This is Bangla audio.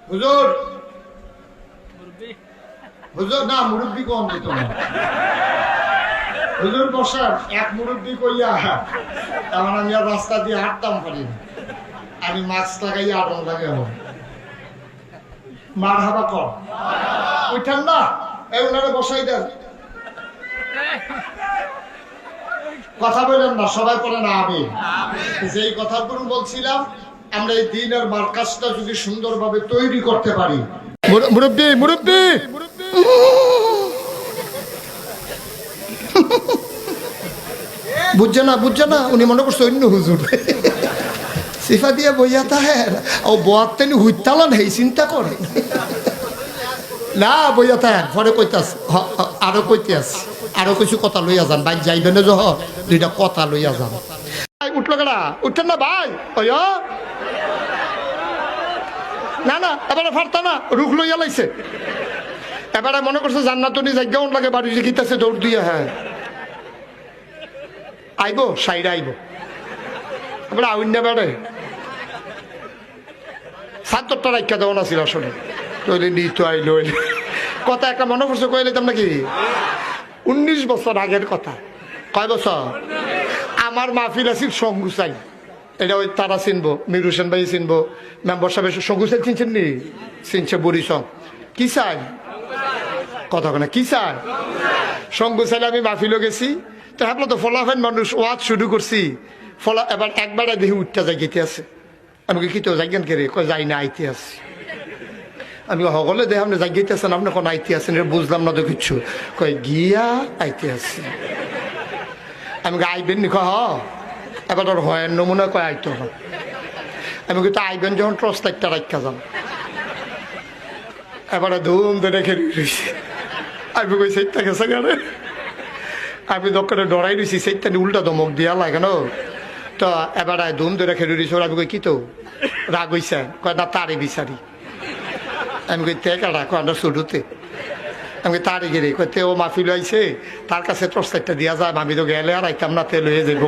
হুজুর হুজুর না মুরব্বী কম দিত না হুজুর বসার এক মুরব্বী কইয়া তখন আমি আর রাস্তা দিয়ে হাঁটতাম পারি না আমি মাস্ক লাগাইয়া আটন লাগে মার হাবা কর ওইখান না এই ওনারে বসাই দেন কথা বলেন না সবাই পড়ে না আমি যেই কথাগুলো বলছিলাম আমরা এই দিনের মার্কাজটা যদি সুন্দরভাবে তৈরি করতে পারি মুরব্বী মুরব্বী বুঝছে না উনি মনে করছে অন্য হুজুর সিফা দিয়ে বইয়া তাহের ও বোয়াতেন হুইতালান হেই চিন্তা করে না বইয়া তাহের পরে কইতাস আরো কইতে আছে আরো কিছু কথা লইয়া যান ভাই যাইবে না যহ দুইটা কথা লইয়া যান উঠলো কেনা উঠছেন না ভাই ওই না না এবারে ফারতা না রুখ লইয়া লাইছে এবারে মনে করছে জান্নাতুনি জায়গাও লাগে বাড়ি লিখিতেছে দৌড় দিয়ে হ্যাঁ আইব সাইড আইব এবারে আউন্না বেড়ে ৭০টা রাখা দেওয়া না ছিল আসলে তৈরি নিত আইলো কথা একটা মনে করছে কইলে তাম নাকি ১৯ বছর আগের কথা কয় বছর আমার মাহফিল আছিল সঙ্গুচাই এটা ওই তারা চিনবো মির হোসেন ভাই চিনবো মেম্বার সাহেব সঙ্গুচাই চিনছেন নি চিনছে বুড়ি সং কি চাই কথা না কি চাই সঙ্গুচাইলে আমি মাহফিলও গেছি তো হ্যাঁ তো ফলাফেন মানুষ ওয়াজ শুরু করছি ফলা এবার একবারে দেখি উঠতে যাই গেতে আছে আমি কি তো যাইগেন কে রে কয় যাই না আইতে আসি আমি সকলে দেখ আপনি জাগিতে আছেন আপনি কোন আইতে আছেন বুঝলাম না তো কিচ্ছু কয় গিয়া আইতে আসি আমি আইবেন নি হ এবার তোর হয় নমুনা কয় আইতে হ আমি কিন্তু আইবেন যখন ট্রস্ট একটা রাখা যান এবারে ধুম ধরে রেখে রয়েছি আমি কই সেইটা গেছে গানে আমি দোকানে ডরাই রয়েছি সেইটা উল্টা দমক দিয়া লাগে না তো এবারে ধুম ধরে খেলে রয়েছে আমি কই কি তো রাগ হইছে কয় না তারে বিচারি আমি কই তে কাটা কয়টা শুরুতে আমি তারে গেলে কই তে ও মাহফিল আইছে তার কাছে টর্চ একটা দিয়া যায় আমি তো গেলে আর আইতাম না তে লয়ে যাবো